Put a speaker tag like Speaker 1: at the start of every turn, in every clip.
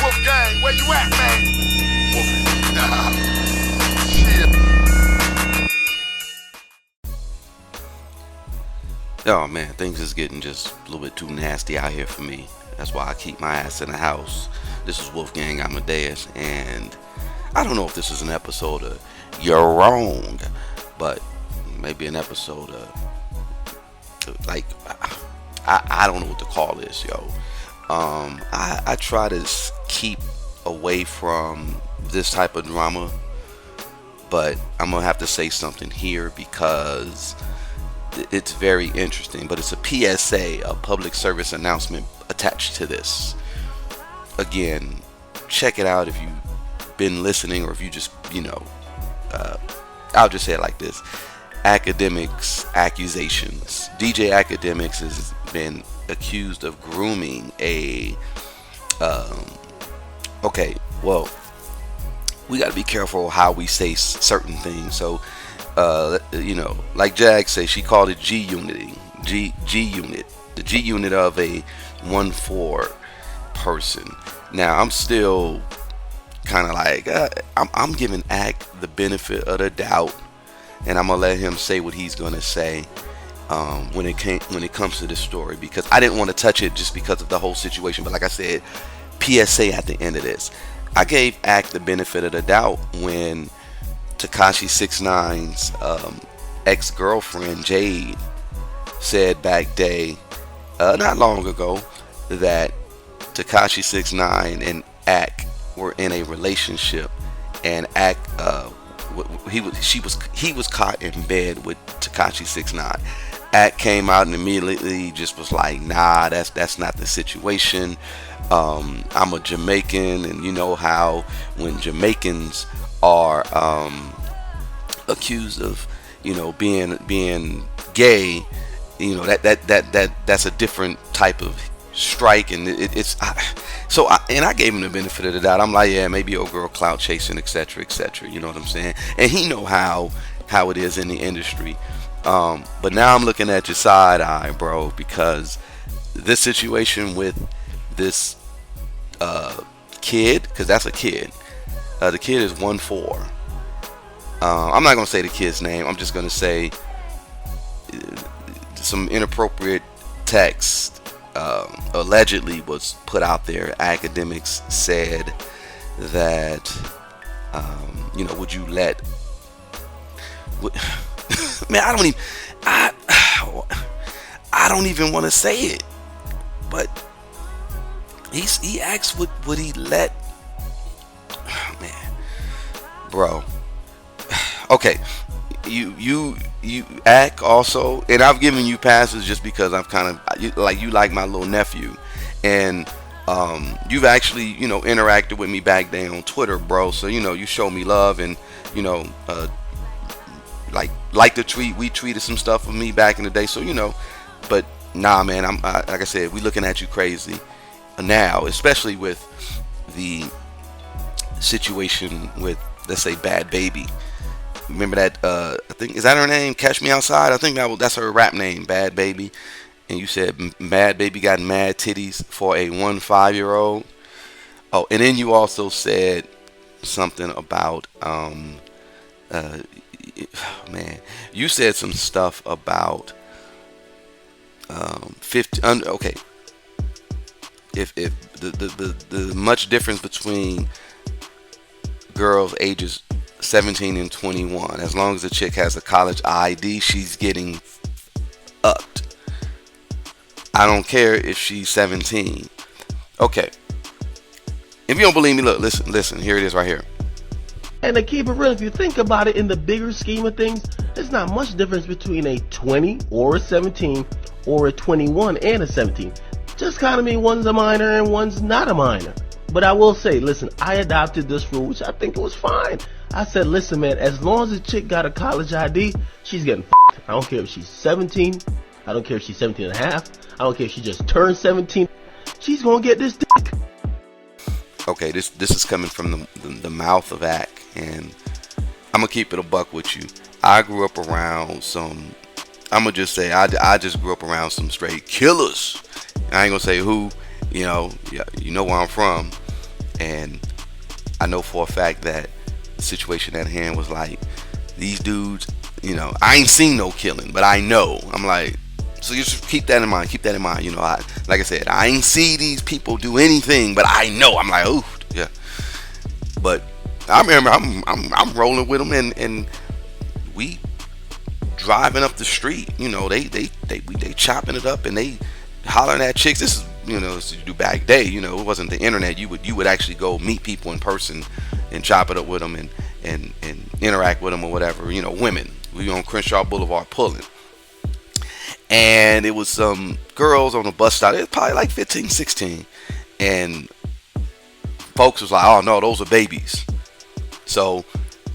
Speaker 1: Wolfgang, where you at, man? Shit.
Speaker 2: Oh man, things is getting just a little bit too nasty out here for me. That's why I keep my ass in the house. This is Wolfgang Amadeus, and I don't know if this is an episode of You're Wrong, but maybe an episode of, like, I don't know what to call this, yo. I try to keep away from this type of drama, but I'm gonna have to say something here because it's very interesting. But it's a PSA, a public service announcement attached to this. Again, check it out if you've been listening, or if you just, I'll just say it like this: Akademiks, Accusations. DJ Akademiks has been accused of grooming a okay, well, we got to be careful how we say certain things. So like Jag says, she called it G unit, the G unit of a 1-4 person. Now I'm still kind of like I'm giving Ak the benefit of the doubt, and I'm gonna let him say what he's gonna say when it comes to this story, because I didn't want to touch it just because of the whole situation. But like I said, PSA at the end of this, I gave Ak the benefit of the doubt when Tekashi 6ix9ine's ex-girlfriend Jade said back day, not long ago, that Tekashi 6ix9ine and Ak were in a relationship, and Ak he was caught in bed with Tekashi 6ix9ine. Ak came out and immediately just was like, nah, that's not the situation. I'm a Jamaican, and you know how when Jamaicans are accused of being gay, that's a different type of strike, and I gave him the benefit of the doubt. I'm like, yeah, maybe old girl clout chasing, etc., you know what I'm saying? And he know how it is in the industry. But now I'm looking at your side eye, bro, because this situation with this kid, because that's a kid. The kid is 1-4. I'm not gonna say the kid's name. I'm just gonna say some inappropriate text allegedly was put out there. Akademiks said that would you let man, I don't even want to say it, but he asked would he let, man, bro. Okay, you Ak also, and I've given you passes just because I'm kind of you like my little nephew, and you've actually interacted with me back then on Twitter, bro. So you show me love, and like the tweet, we tweeted some stuff of me back in the day. So but nah, man, I'm like I said, we looking at you crazy now, especially with the situation with, let's say, Bad Baby. Remember that? I think, is that her name? Catch Me Outside. I think that's her rap name, Bad Baby. And you said Bad Baby got mad titties for a 1-5-year-old. Oh, and then you also said something about man, you said some stuff about 50. Okay, if the much difference between girls ages 17 and 21, as long as the chick has a college ID, she's getting upped. I don't care if she's 17. Okay, if you don't believe me, look, listen, here it is right here.
Speaker 3: And to keep it real, if you think about it, in the bigger scheme of things, there's not much difference between a 20 or a 17 or a 21 and a 17. Just kind of mean one's a minor and one's not a minor. But I will say, listen, I adopted this rule, which I think it was fine. I said, listen, man, as long as the chick got a college ID, she's getting f***ed. I don't care if she's 17. I don't care if she's 17 and a half. I don't care if she just turned 17. She's going to get this dick.
Speaker 2: Okay, this is coming from the mouth of Ak, and I'm going to keep it a buck with you. I grew up around some, I'm going to just say, I just grew up around some straight killers. I ain't going to say who, you know where I'm from. And I know for a fact that the situation at hand was like, these dudes, you know, I ain't seen no killing, but I know. I'm like, so you just keep that in mind. Keep that in mind. You know, like I said, I ain't see these people do anything, but I know. I'm like, oh, yeah. But I remember I'm rolling with them, and we driving up the street. You know, they chopping it up, and they hollering at chicks. This is, you know, this is back day. You know, it wasn't the internet. You would actually go meet people in person and chop it up with them and interact with them or whatever. You know, women. We on Crenshaw Boulevard pulling. And it was some girls on the bus stop. It was probably like 15, 16. And folks was like, oh no, those are babies. So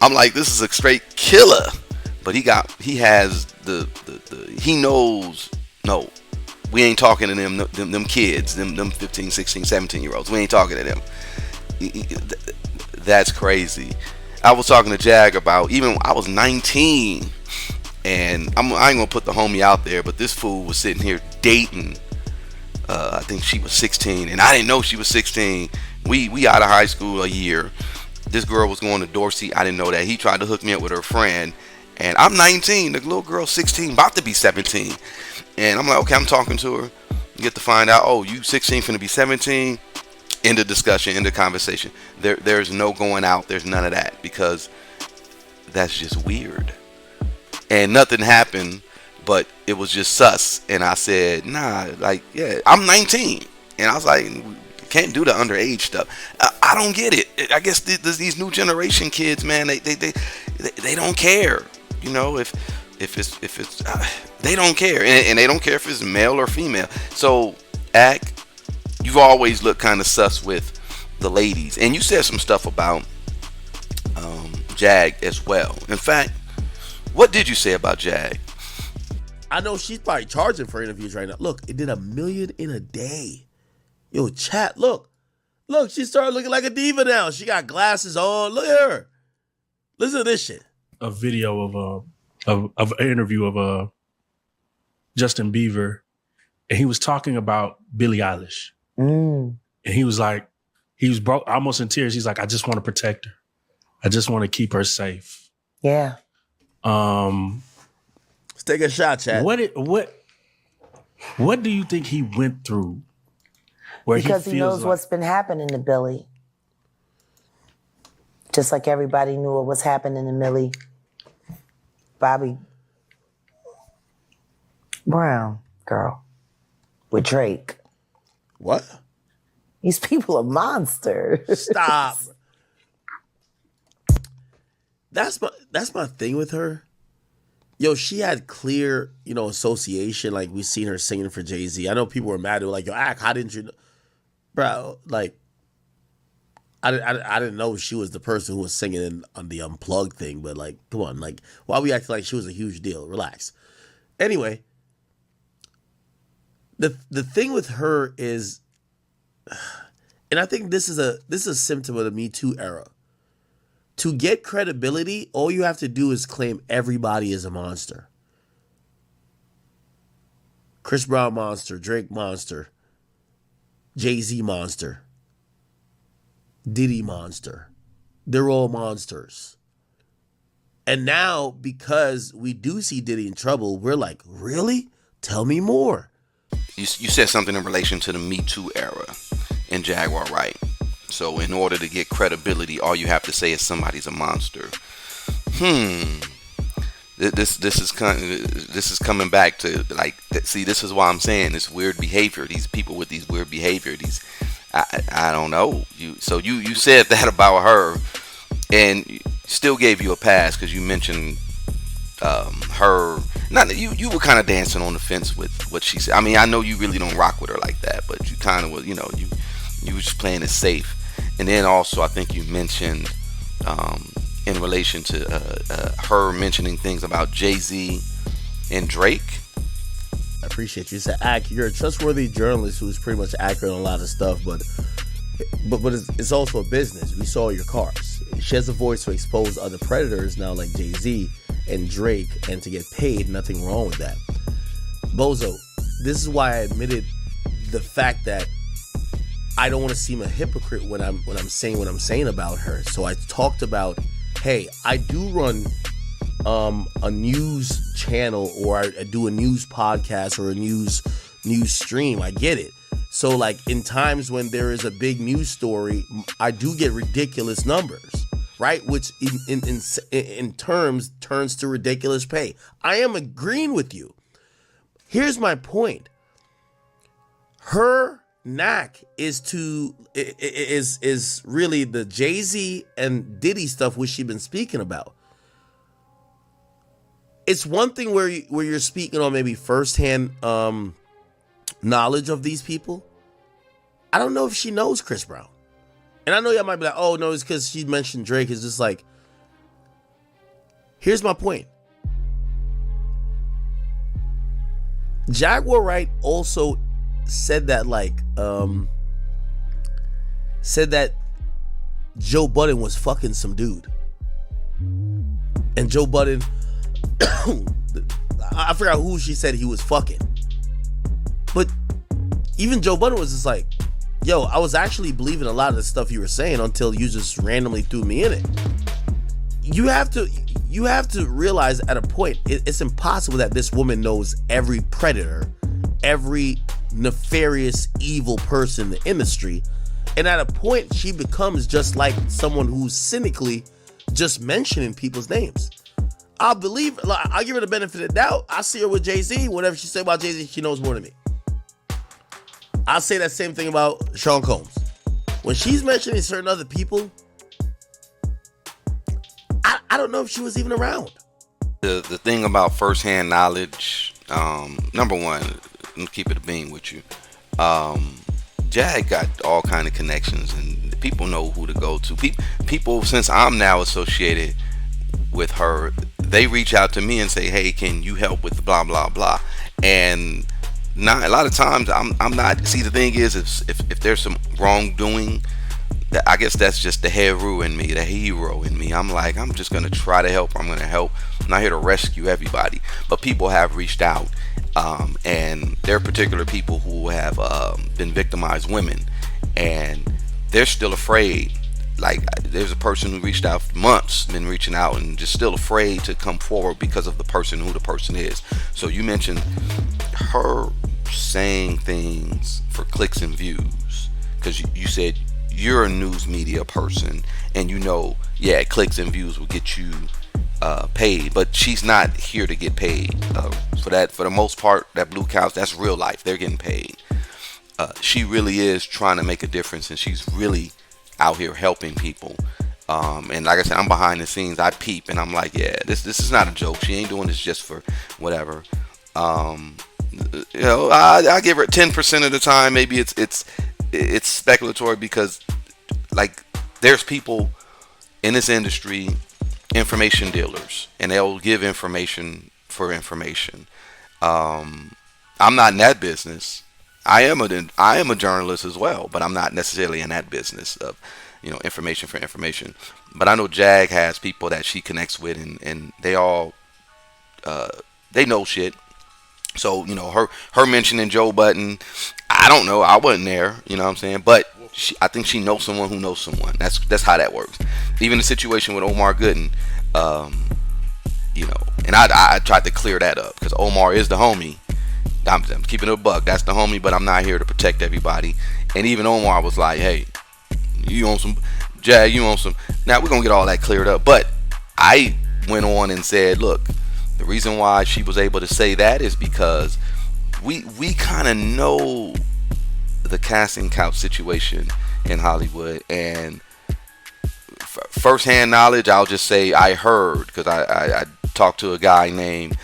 Speaker 2: I'm like, this is a straight killer. But he has he knows, no, we ain't talking to them kids, them 15, 16, 17 year olds. We ain't talking to them. That's crazy. I was talking to Jag about, even I was 19. And I ain't gonna put the homie out there, but this fool was sitting here dating. I think she was 16, and I didn't know she was 16. We out of high school a year. This girl was going to Dorsey. I didn't know that. He tried to hook me up with her friend, and I'm 19. The little girl 16, about to be 17. And I'm like, okay, I'm talking to her. Get to find out, oh, you 16, finna be 17. End of discussion, end of conversation. There's no going out. There's none of that, because that's just weird. And nothing happened, but it was just sus. And I said, nah, like, yeah, I'm 19. And I was like, can't do the underage stuff. I don't get it. I guess these new generation kids, man, they don't care. You know, if it's they don't care, and they don't care if it's male or female. So, you've always looked kind of sus with the ladies, and you said some stuff about Jag as well. In fact, what did you say about Jag?
Speaker 3: I know she's probably charging for interviews right now. Look, it did 1 million in a day. Yo, chat, look, she started looking like a diva now. She got glasses on. Look at her. Listen to this shit.
Speaker 4: A video of an interview of Justin Bieber, and he was talking about Billie Eilish, and he was like, he was broke, almost in tears. He's like, I just want to protect her. I just want to keep her safe.
Speaker 5: Yeah.
Speaker 3: Let's take a shot, chat.
Speaker 4: What do you think he went through?
Speaker 5: Because he knows what's been happening to Billy. Just like everybody knew what was happening to Millie Bobby Brown girl with Drake.
Speaker 3: What?
Speaker 5: These people are monsters.
Speaker 3: Stop. That's my thing with her. Yo, she had clear, association. Like, we seen her singing for Jay-Z. I know people were mad. They were like, yo, how didn't you know? Bro, like, I didn't know she was the person who was singing on the Unplugged thing. But, like, come on. Like, why we acting like she was a huge deal? Relax. Anyway, the thing with her is, and I think this is a symptom of the Me Too era. To get credibility, all you have to do is claim everybody is a monster. Chris Brown monster, Drake monster, Jay-Z monster, Diddy monster. They're all monsters. And now, because we do see Diddy in trouble, we're like, really? Tell me more.
Speaker 2: You said something in relation to the Me Too era and Jaguar Wright. So in order to get credibility, all you have to say is somebody's a monster. This is coming back to, like, see, this is why I'm saying this weird behavior. These people with these weird behavior. I don't know. You said that about her, and still gave you a pass because you mentioned her. Not that you were kind of dancing on the fence with what she said. I mean, I know you really don't rock with her like that, but you kind of was. You were just playing it safe. And then also, I think you mentioned in relation to her mentioning things about Jay-Z and Drake.
Speaker 3: I appreciate you. You said, you're a trustworthy journalist who's pretty much accurate on a lot of stuff, but it's also a business. We saw your cars. She has a voice to expose other predators now, like Jay-Z and Drake, and to get paid. Nothing wrong with that. Bozo, this is why I admitted the fact that
Speaker 6: I don't want to seem a hypocrite when I'm saying what I'm saying about her. So I talked about, hey, I do run a news channel, or I do a news podcast or a news stream. I get it. So like in times when there is a big news story, I do get ridiculous numbers, right? Which in terms turns to ridiculous pay. I am agreeing with you. Here's my point. Her knack is really the Jay-Z and Diddy stuff which she's been speaking about. It's one thing where you're speaking on maybe firsthand knowledge of these people. I don't know if she knows Chris Brown. And I know y'all might be like, oh no, it's because she mentioned Drake. It's just like, here's my point. Jaguar Wright also said that Joe Budden was fucking some dude. And Joe Budden, I forgot who she said he was fucking. But even Joe Budden was just like, yo, I was actually believing a lot of the stuff you were saying until you just randomly threw me in it. You have to realize at a point, it's impossible that this woman knows every predator, every nefarious, evil person in the industry. And at a point, she becomes just like someone who's cynically just mentioning people's names. I'll give her the benefit of the doubt. I see her with Jay-Z. Whatever she said about Jay-Z, she knows more than me. I'll say that same thing about Sean Combs. When she's mentioning certain other people, I don't know if she was even around.
Speaker 2: The thing about firsthand knowledge, number one, let me keep it a bean with you. Jag got all kind of connections, and people know who to go to. People, since I'm now associated with her, they reach out to me and say, hey, can you help with blah blah blah? And not a lot of times I'm not. See, the thing is, if there's some wrongdoing, I guess that's just the hero in me, the hero in me. I'm like, I'm just gonna try to help. I'm gonna help. I'm not here to rescue everybody, but people have reached out, and there are particular people who have been victimized women, and they're still afraid. Like, there's a person who reached out for months, been reaching out, and just still afraid to come forward because of the person, who the person is. So you mentioned her saying things for clicks and views, because you said you're a news media person, and yeah, clicks and views will get you paid, but she's not here to get paid for that. For the most part, that blue couch, that's real life. They're getting paid. She really is trying to make a difference, and she's really out here helping people. And like I said, I'm behind the scenes. I peep, and I'm like, yeah, this is not a joke. She ain't doing this just for whatever. I give her 10% of the time. Maybe it's speculatory, because like, there's people in this industry, information dealers, and they'll give information for information. I'm not in that business. I am a journalist as well, but I'm not necessarily in that business of information for information. But I know Jag has people that she connects with, and they all they know shit. So her mentioning Joe Budden, I don't know, I wasn't there, you know what I'm saying, but I think she knows someone who knows someone. That's how that works. Even the situation with Omar Gooden, and I tried to clear that up, because Omar is the homie. I'm keeping it a buck. That's the homie, but I'm not here to protect everybody. And even Omar was like, hey, you on some, Jag, you on some. Now we're going to get all that cleared up. But I went on and said, look, the reason why she was able to say that is because we kind of know the casting couch situation in Hollywood. And firsthand knowledge, I'll just say I heard, because I talked to a guy named,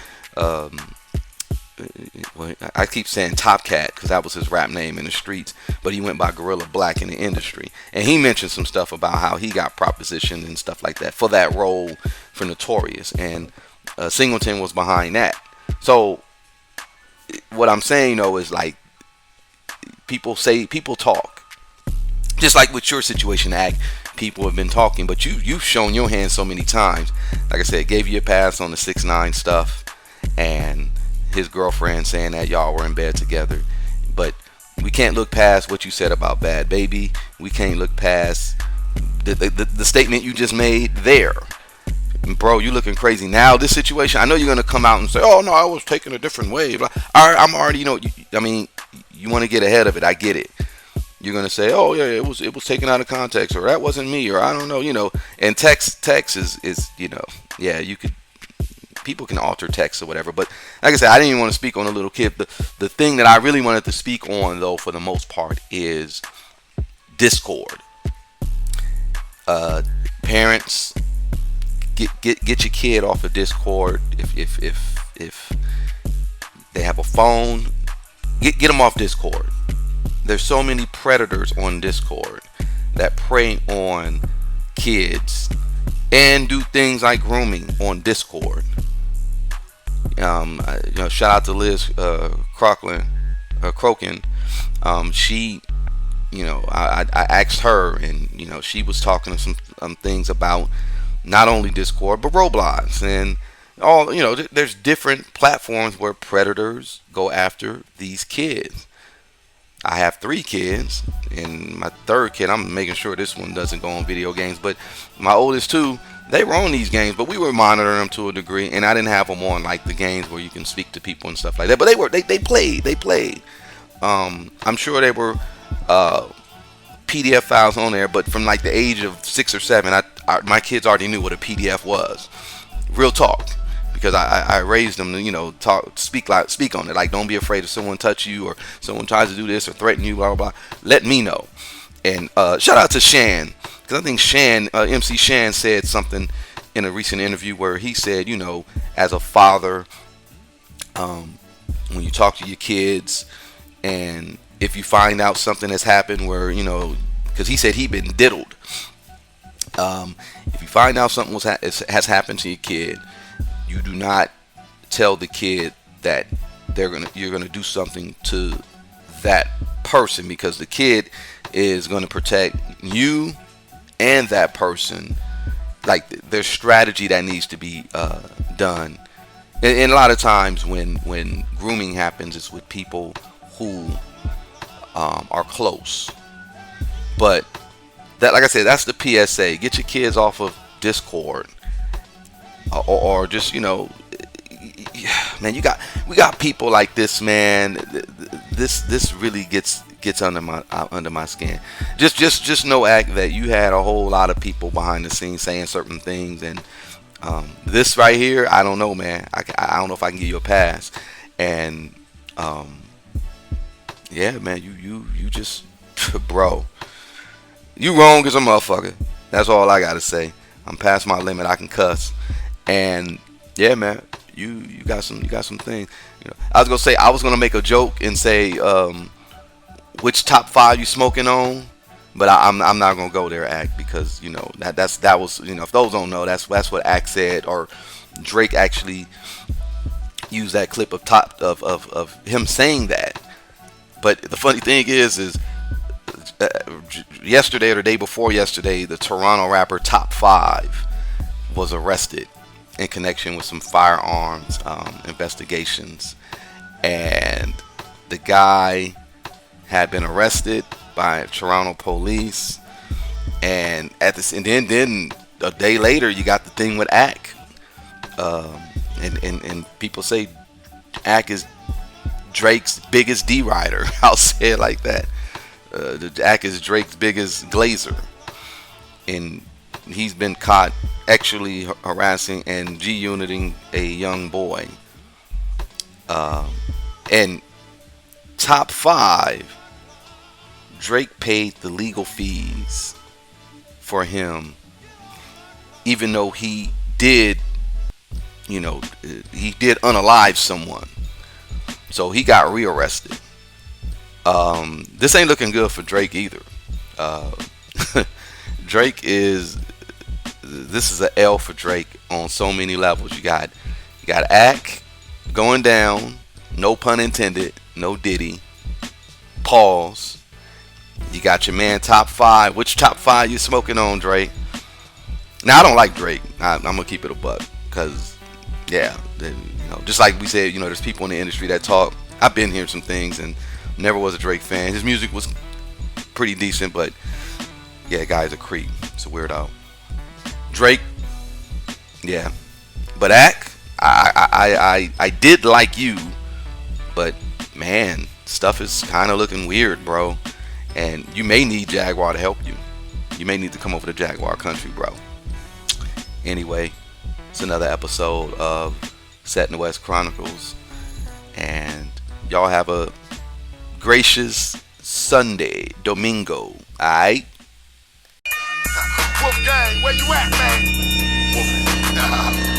Speaker 2: I keep saying Top Cat because that was his rap name in the streets, but he went by Gorilla Black in the industry, and he mentioned some stuff about how he got propositioned and stuff like that for that role for Notorious, and Singleton was behind that. So what I'm saying though is, like, people talk, just like with your situation, Ag. People have been talking, but you've shown your hand so many times. Like I said, gave you a pass on the 6ix9ine stuff, and his girlfriend saying that y'all were in bed together. But We can't look past what you said about Bad Baby. We can't look past the statement you just made there. Bro, you looking crazy now. This situation, I know you're gonna come out and say, "Oh no, I was taking a different way." I'm already, you want to get ahead of it. I get it. You're gonna say, "Oh yeah, it was taken out of context," or "That wasn't me," or I don't know, And text is yeah, you could. People can alter text or whatever, but like I said, I didn't even want to speak on a little kid. The thing that I really wanted to speak on, though, for the most part, is Discord. Parents, get your kid off of Discord. If they have a phone, get them off Discord. There's so many predators on Discord that prey on kids and do things like grooming on Discord. Shout out to Liz Crokin. She, I asked her, and she was talking some things about not only Discord but Roblox and all. There's different platforms where predators go after these kids. I have 3 kids, and my 3rd kid, I'm making sure this one doesn't go on video games. But my oldest 2, they were on these games, but we were monitoring them to a degree, and I didn't have them on like the games where you can speak to people and stuff like that. But they played. I'm sure they were PDF files on there, but from like the age of 6 or 7, my kids already knew what a PDF was. Real talk. Because I raised them to speak on it. Like, don't be afraid if someone touch you or someone tries to do this or threaten you, blah blah blah. Let me know. And shout out to Shan, because I think MC Shan said something in a recent interview where he said, as a father, when you talk to your kids, and if you find out something has happened where because he said he'd been diddled. If you find out something has happened to your kid, you do not tell the kid that you're gonna do something to that person, because the kid is gonna protect you and that person. Like, there's strategy that needs to be done, and a lot of times when grooming happens, it's with people who are close. But that, like I said, that's the PSA. Get your kids off of Discord. Or just man, we got people like this, man. This really gets under my skin. Just know, Act, that you had a whole lot of people behind the scenes saying certain things, and this right here, I don't know, man. I don't know if I can give you a pass. And yeah, man, you just bro, you wrong as a motherfucker. That's all I gotta say. I'm past my limit. I can cuss. And yeah, man, you got some things. I was gonna say, I was gonna make a joke and say which top 5 you smoking on, but I'm not gonna go there, Act, because that was if those don't know, that's what Act said, or Drake actually used that clip of him saying that. But the funny thing is yesterday or the day before yesterday, the Toronto rapper Top5 was arrested in connection with some firearms investigations, and the guy had been arrested by Toronto police, and then a day later you got the thing with Ack, and people say Ack is Drake's biggest D-rider. I'll say it like that. Ack is Drake's biggest glazer, and he's been caught actually harassing and G-uniting a young boy. And Top 5, Drake paid the legal fees for him, even though he did unalive someone. So he got rearrested. This ain't looking good for Drake either. This is an L for Drake on so many levels. You got Ack going down, no pun intended, no Diddy. Pause. You got your man Top 5. Which Top 5 you smoking on, Drake? Now, I don't like Drake. I'm gonna keep it a buck, because yeah, just like we said, there's people in the industry that talk. I've been hearing some things, and Never was a Drake fan. His music was pretty decent, but yeah, guy's a creep. It's a weirdo. Drake, yeah. But I did like you, but man, stuff is kind of looking weird, bro. And you may need Jaguar to help you. You may need to come over to Jaguar Country, bro. Anyway, it's another episode of Set in the West Chronicles. And y'all have a gracious Sunday, Domingo. Alright?
Speaker 1: Wolf gang, where you at, man? Wolf.